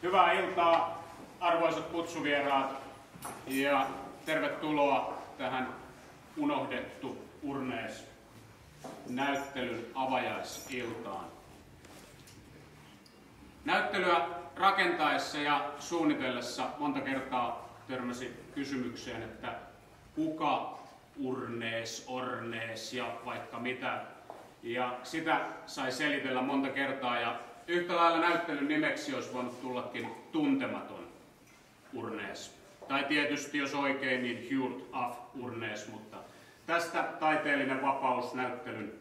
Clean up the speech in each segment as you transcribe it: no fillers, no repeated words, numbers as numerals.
Hyvää iltaa, arvoisat kutsuvieraat, ja tervetuloa tähän Unohdettu Urnees-näyttelyn avajaisiltaan. Näyttelyä rakentaessa ja suunnitellessa monta kertaa törmäsi kysymykseen, että kuka Ornees ja vaikka mitä. Ja sitä sai selitellä monta kertaa, ja yhtä lailla näyttelyn nimeksi olisi voinut tullakin Tuntematon Urnees. Tai tietysti, jos oikein, niin Hjort af Urnees, mutta tästä taiteellinen vapaus näyttelyn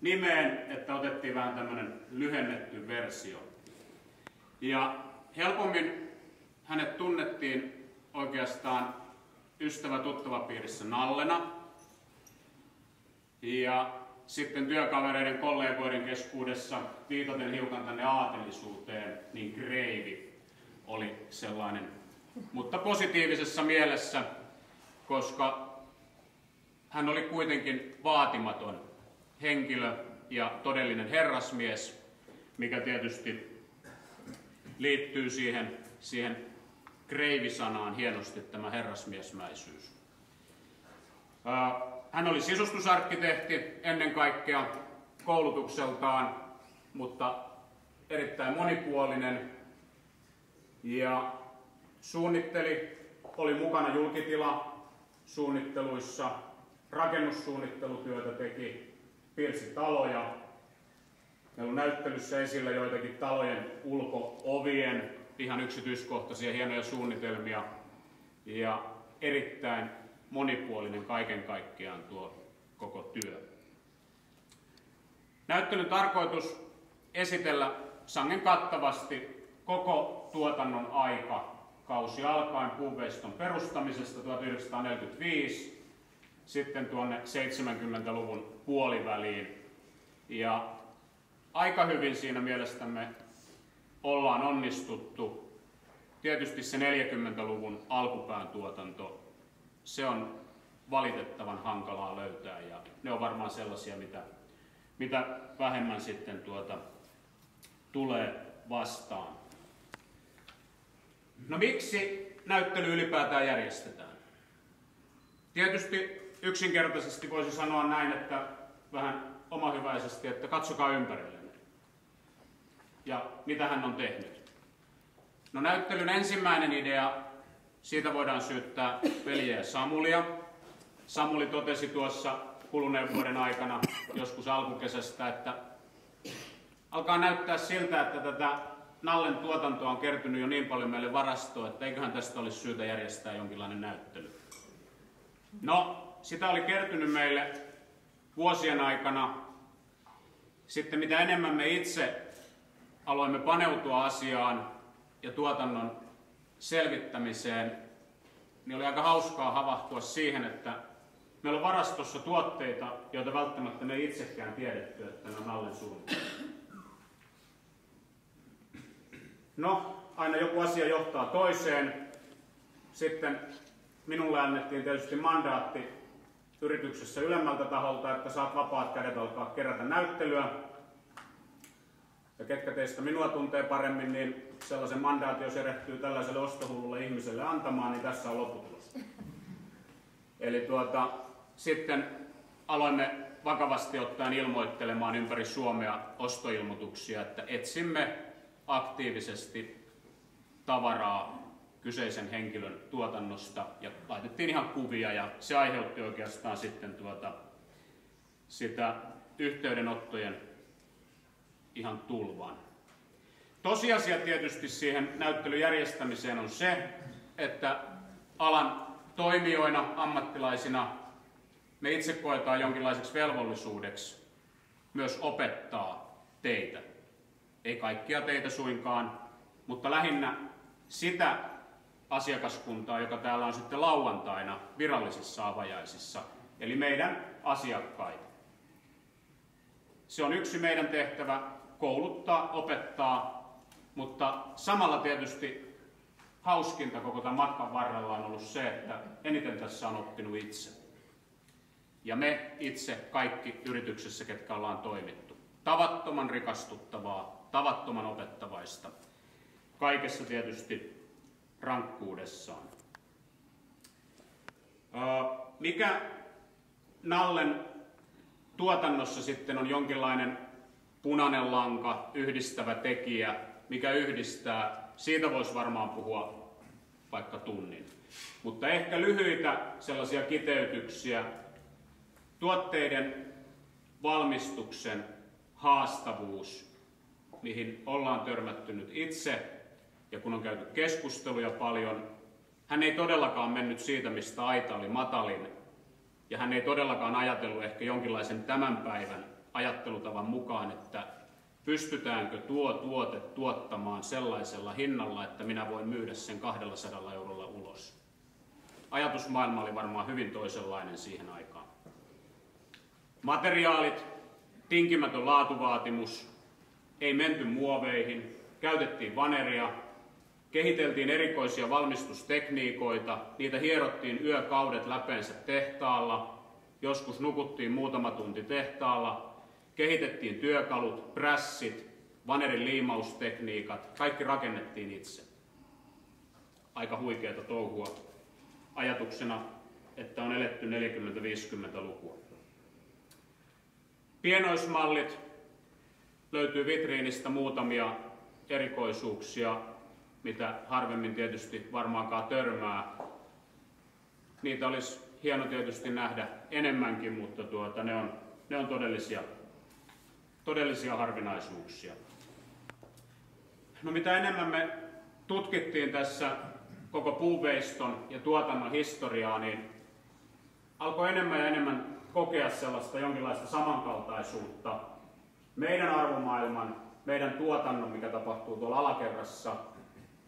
nimeen, että otettiin vähän tämmöinen lyhennetty versio. Ja helpommin hänet tunnettiin oikeastaan ystävä-tuttavapiirissä Nallena. Ja sitten työkavereiden, kollegoiden keskuudessa, viitaten hiukan tänne aatelisuuteen, niin Kreivi oli sellainen, mutta positiivisessa mielessä, koska hän oli kuitenkin vaatimaton henkilö ja todellinen herrasmies, mikä tietysti liittyy siihen Kreivi-sanaan hienosti, tämä herrasmiesmäisyys. Hän oli sisustusarkkitehti ennen kaikkea koulutukseltaan, mutta erittäin monipuolinen ja oli mukana julkitilasuunnitteluissa, rakennussuunnittelutyötä teki, piirsi taloja. Meillä on näyttelyssä esillä joitakin talojen ulko-ovien ihan yksityiskohtaisia hienoja suunnitelmia ja erittäin monipuolinen kaiken kaikkiaan tuo koko työ. Näyttelyn tarkoitus esitellä sangen kattavasti koko tuotannon aikakausi alkaen puuveiston perustamisesta 1945 sitten tuonne 70-luvun puoliväliin. Ja aika hyvin siinä mielestämme ollaan onnistuttu. Tietysti se 40-luvun alkupään tuotanto, se on valitettavan hankalaa löytää ja ne on varmaan sellaisia, mitä vähemmän sitten tulee vastaan. No miksi näyttely ylipäätään järjestetään? Tietysti yksinkertaisesti voisi sanoa näin, että vähän omahyväisesti, että katsokaa ympärillenne. Ja mitä hän on tehnyt? No näyttelyn ensimmäinen idea, siitä voidaan syyttää veljeä Samulia. Samuli totesi tuossa kuluneen vuoden aikana joskus alkukesästä, että alkaa näyttää siltä, että tätä Nallen tuotantoa on kertynyt jo niin paljon meille varastoon, että eiköhän tästä olisi syytä järjestää jonkinlainen näyttely. No, sitä oli kertynyt meille vuosien aikana. Sitten mitä enemmän me itse aloimme paneutua asiaan ja tuotannon selvittämiseen, niin oli aika hauskaa havahtua siihen, että meillä on varastossa tuotteita, joita välttämättä me ei itsekään tiedetty, että ne on Nallen suunnitelma. No, aina joku asia johtaa toiseen. Sitten minulle annettiin tietysti mandaatti yrityksessä ylemmältä taholta, että saat vapaat kädet alkaa kerätä näyttelyä. Ja ketkä teistä minua tuntee paremmin, niin sellaisen mandaatin, jos erehtyy tällaiselle ostohullulle ihmiselle antamaan, niin tässä on lopputulos. Eli sitten aloimme vakavasti ottaen ilmoittelemaan ympäri Suomea ostoilmoituksia, että etsimme aktiivisesti tavaraa kyseisen henkilön tuotannosta ja laitettiin ihan kuvia ja se aiheutti oikeastaan sitten sitä yhteydenottojen ihan tulvan. Tosiasia tietysti siihen näyttelyn järjestämiseen on se, että alan toimijoina, ammattilaisina me itse koetaan jonkinlaiseksi velvollisuudeksi myös opettaa teitä. Ei kaikkia teitä suinkaan, mutta lähinnä sitä asiakaskuntaa, joka täällä on sitten lauantaina virallisissa avajaisissa, eli meidän asiakkaita. Se on yksi meidän tehtävä, kouluttaa, opettaa, mutta samalla tietysti hauskinta koko tämän matkan varrella on ollut se, että eniten tässä on oppinut itse. Ja me itse kaikki yrityksessä, ketkä ollaan toimittu. Tavattoman rikastuttavaa, tavattoman opettavaista. kaikessa tietysti rankkuudessaan. Mikä Nallen tuotannossa sitten on jonkinlainen punainen lanka, yhdistävä tekijä, mikä yhdistää, siitä voisi varmaan puhua vaikka tunnin. Mutta ehkä lyhyitä sellaisia kiteytyksiä. Tuotteiden valmistuksen haastavuus, mihin ollaan törmätty nyt itse, ja kun on käyty keskusteluja paljon, hän ei todellakaan mennyt siitä, mistä aita oli matalin, ja hän ei todellakaan ajatellut ehkä jonkinlaisen tämän päivän ajattelutavan mukaan, että pystytäänkö tuo tuote tuottamaan sellaisella hinnalla, että minä voin myydä sen 200 eurolla ulos. Ajatusmaailma oli varmaan hyvin toisenlainen siihen aikaan. Materiaalit, tinkimätön laatuvaatimus, ei menty muoveihin, käytettiin vaneria, kehiteltiin erikoisia valmistustekniikoita, niitä hierottiin yökaudet läpeensä tehtaalla, joskus nukuttiin muutama tunti tehtaalla, kehitettiin työkalut, prässit, vanerin liimaustekniikat, kaikki rakennettiin itse. Aika huikeata touhua ajatuksena, että on eletty 40-50-lukua. Pienoismallit, löytyy vitriinistä muutamia erikoisuuksia, mitä harvemmin tietysti varmaankaan törmää. Niitä olisi hieno tietysti nähdä enemmänkin, mutta ne on todellisia harvinaisuuksia. No mitä enemmän me tutkittiin tässä koko puuveiston ja tuotannon historiaa, niin alkoi enemmän ja enemmän kokea sellaista jonkinlaista samankaltaisuutta meidän arvomaailman, meidän tuotannon, mikä tapahtuu tuolla alakerrassa,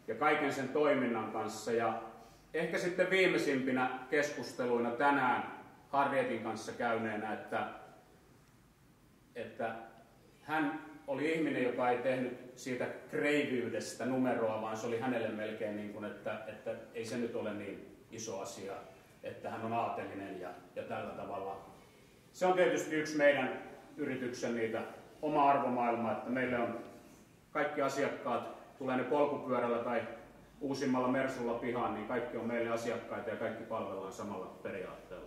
ja kaiken sen toiminnan kanssa. Ja ehkä sitten viimeisimpinä keskusteluina tänään Harrietin kanssa käyneenä, että hän oli ihminen, joka ei tehnyt siitä kreivyydestä numeroa, vaan se oli hänelle melkein niin kuin, että ei se nyt ole niin iso asia, että hän on aatelinen ja tällä tavalla. Se on tietysti yksi meidän yrityksen niitä oma arvomaailma, että meille on kaikki asiakkaat, tulee ne polkupyörällä tai uusimmalla Mersulla pihaan, niin kaikki on meille asiakkaita ja kaikki palvellaan samalla periaatteella.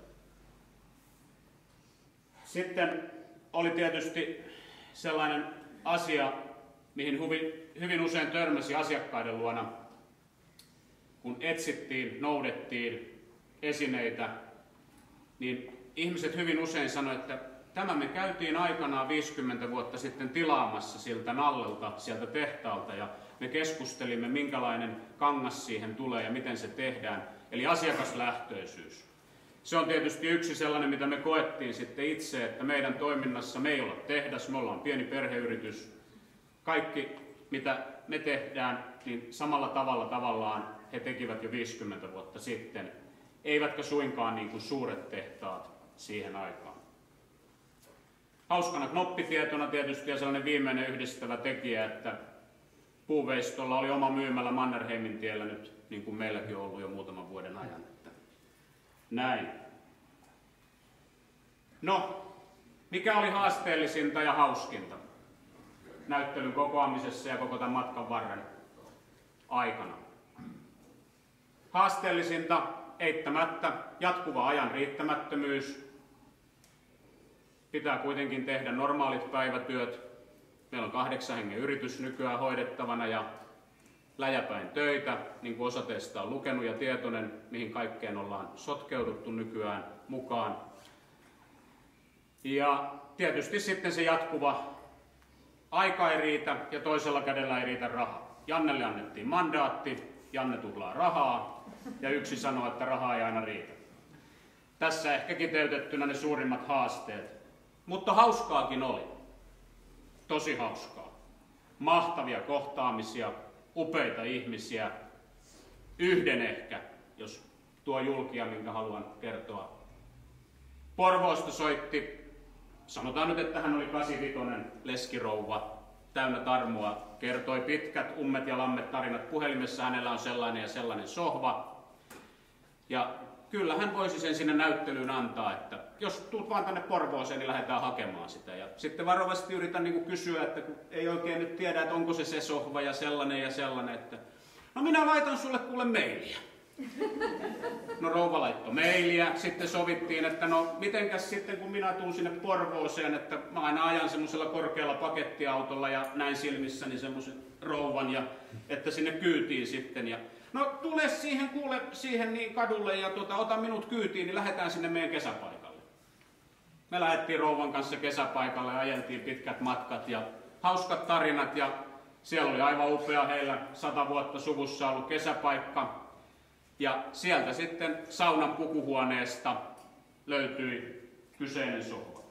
Sitten oli tietysti sellainen asia, mihin hyvin usein törmäsi asiakkaiden luona, kun etsittiin, noudettiin esineitä, niin ihmiset hyvin usein sanoivat, että tämä me käytiin aikanaan 50 vuotta sitten tilaamassa siltä Nallelta, sieltä tehtaalta, ja me keskustelimme, minkälainen kangas siihen tulee ja miten se tehdään, eli asiakaslähtöisyys. Se on tietysti yksi sellainen, mitä me koettiin sitten itse, että meidän toiminnassa me ei olla tehdas, me ollaan pieni perheyritys. Kaikki, mitä me tehdään, niin samalla tavalla tavallaan he tekivät jo 50 vuotta sitten, eivätkä suinkaan niin kuin suuret tehtaat siihen aikaan. Hauskana knoppitietona tietysti ja sellainen viimeinen yhdistävä tekijä, että puuveistolla oli oma myymälä Mannerheimin tiellä nyt, niin kuin meilläkin on ollut jo muutaman vuoden ajan. Että näin. No, mikä oli haasteellisinta ja hauskinta näyttelyn kokoamisessa ja koko tämän matkan varren aikana? Haasteellisinta eittämättä jatkuva ajan riittämättömyys. Pitää kuitenkin tehdä normaalit päivätyöt. Meillä on 8 hengen yritys nykyään hoidettavana ja läjäpäin töitä, niin kuin osa teistä on lukenut ja tietoinen, mihin kaikkeen ollaan sotkeuduttu nykyään mukaan. Ja tietysti sitten se jatkuva aika ei riitä ja toisella kädellä ei riitä rahaa. Jannelle annettiin mandaatti, Janne tuhlaa rahaa ja yksi sanoo, että rahaa ei aina riitä. Tässä ehkä kiteytettynä ne suurimmat haasteet. Mutta hauskaakin oli. Tosi hauskaa. Mahtavia kohtaamisia, upeita ihmisiä. Yhden ehkä, jos tuo julkia, minkä haluan kertoa. Porvoosta soitti, sanotaan nyt, että hän oli 85 leskirouva, täynnä tarmoa. Kertoi pitkät ummet ja lammet tarinat puhelimessa, hänellä on sellainen ja sellainen sohva. Ja kyllä hän voisi sen sinne näyttelyyn antaa, että jos tulet vaan tänne Porvooseen, niin lähdetään hakemaan sitä. Ja sitten varovasti yritän niin kuin kysyä, että kun ei oikein nyt tiedä, että onko se sohva ja sellainen, että no minä laitan sulle kuule mailia. No rouva laittoi mailia, sitten sovittiin, että no mitenkäs sitten kun minä tuun sinne Porvooseen, että mä aina ajan semmoisella korkealla pakettiautolla ja näin silmissäni semmoisen rouvan ja että sinne kyytiin sitten ja no tule siihen kuule siihen niin kadulle ja ota minut kyytiin, niin lähdetään sinne meidän kesäpaikalle. Me lähdettiin rouvan kanssa kesäpaikalle ja ajeltiin pitkät matkat ja hauskat tarinat ja siellä oli aivan upea heillä 100 vuotta suvussa ollut kesäpaikka. Ja sieltä sitten saunan pukuhuoneesta löytyi kyseinen sohva,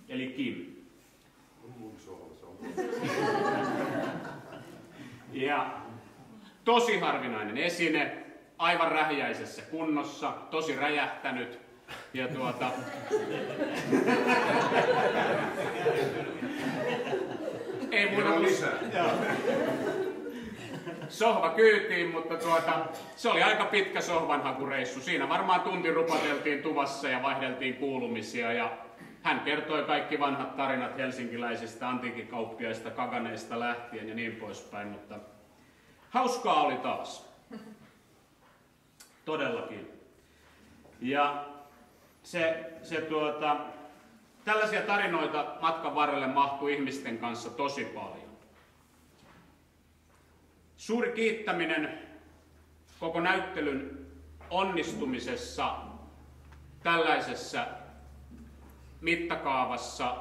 eli Kim. Ja tosi harvinainen esine, aivan rähjäisessä kunnossa, tosi räjähtänyt. Ja ei muuta lisää. Sohva kyytiin, mutta se oli aika pitkä sohvanhakureissu. Siinä varmaan tunti rupateltiin tuvassa ja vaihdeltiin kuulumisia. Ja hän kertoi kaikki vanhat tarinat helsinkiläisistä antiikkikauppiaista, kaganeista lähtien ja niin poispäin. Mutta hauskaa oli taas. Todellakin. Ja tällaisia tarinoita matkan varrelle mahtui ihmisten kanssa tosi paljon. Suuri kiittäminen koko näyttelyn onnistumisessa tällaisessa mittakaavassa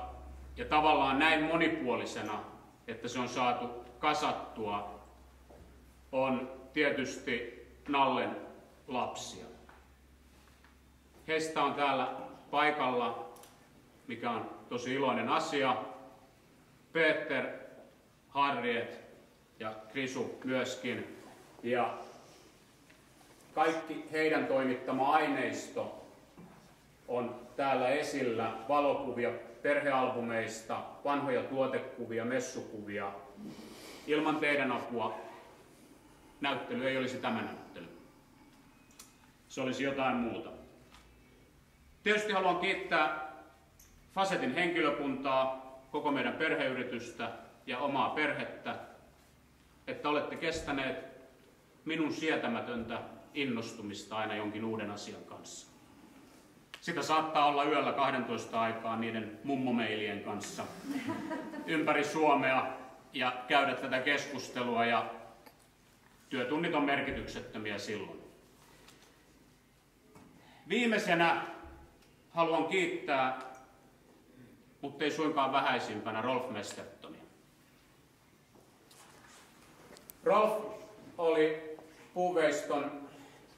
ja tavallaan näin monipuolisena, että se on saatu kasattua, on tietysti Nallen lapsia. Heistä on täällä paikalla, mikä on tosi iloinen asia, Peter, Harriet ja Krisu myöskin. Ja kaikki heidän toimittama aineisto on täällä esillä. Valokuvia perhealbumeista, vanhoja tuotekuvia, messukuvia. Ilman teidän apua näyttely ei olisi tämä näyttely. Se olisi jotain muuta. Tietysti haluan kiittää Facetin henkilökuntaa, koko meidän perheyritystä ja omaa perhettä, että olette kestäneet minun sietämätöntä innostumista aina jonkin uuden asian kanssa. Sitä saattaa olla yöllä 12 aikaa niiden mummomeilien kanssa ympäri Suomea ja käydä tätä keskustelua ja työtunnit on merkityksettömiä silloin. Viimeisenä haluan kiittää, mutta ei suinkaan vähäisimpänä, Rolf Mestertonia. Rolf oli Puuveiston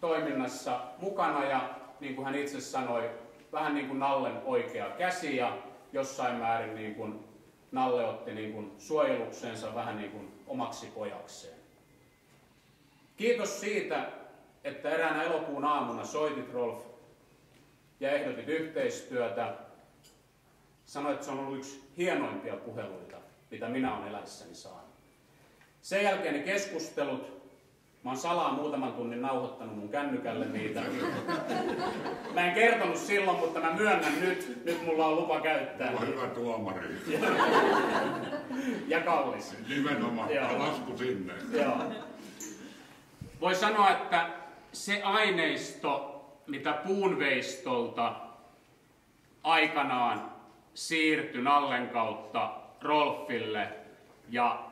toiminnassa mukana ja niin kuin hän itse sanoi, vähän niin kuin Nallen oikea käsi ja jossain määrin niin kuin Nalle otti niin kuin suojeluksensa vähän niin kuin omaksi pojakseen. Kiitos siitä, että eräänä elokuun aamuna soitit, Rolf, ja ehdotit yhteistyötä. Sanoit, että se on ollut yksi hienoimpia puheluita, mitä minä olen eläissäni saanut. Sen jälkeen ne keskustelut, mä oon salaa muutaman tunnin nauhoittanut mun kännykälle niitä. Mä en kertonut silloin, mutta mä myönnän nyt. Nyt mulla on lupa käyttää. Mulla on hyvä tuomari. Ja kallis. Nimenomaan. Lasku sinne. Joo. Voi sanoa, että se aineisto, mitä Puunveistolta aikanaan siirtyi Nallen kautta Rolfille ja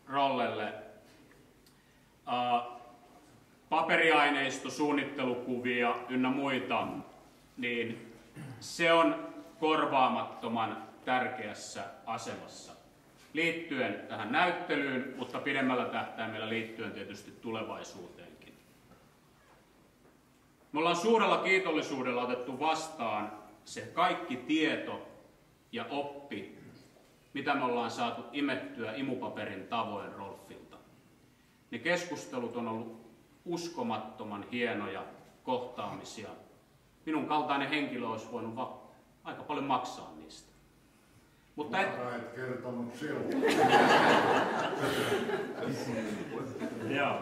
Rollelle, paperiaineisto, suunnittelukuvia ynnä muita, niin se on korvaamattoman tärkeässä asemassa liittyen tähän näyttelyyn, mutta pidemmällä tähtäimellä liittyen tietysti tulevaisuuteenkin. Me ollaan suurella kiitollisuudella otettu vastaan se kaikki tieto ja oppi, mitä me ollaan saatu imettyä imupaperin tavoin Rolfilta. Ne keskustelut on ollut uskomattoman hienoja kohtaamisia. Minun kaltainen henkilö olisi voinut aika paljon maksaa niistä. Mutta et kertonut silloin. Joo.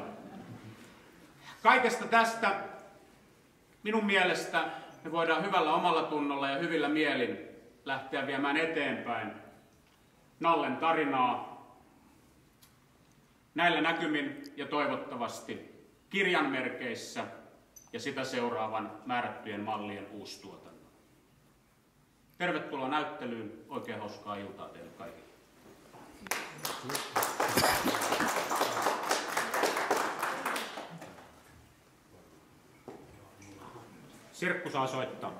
Kaikesta tästä minun mielestä me voidaan hyvällä omalla tunnolla ja hyvillä mielin lähteä viemään eteenpäin Nallen tarinaa näillä näkymin ja toivottavasti kirjanmerkeissä ja sitä seuraavan määrättyjen mallien uustuotannon. Tervetuloa näyttelyyn. Oikein hauskaa iltaa teille kaikille. Sirkku saa soittaa.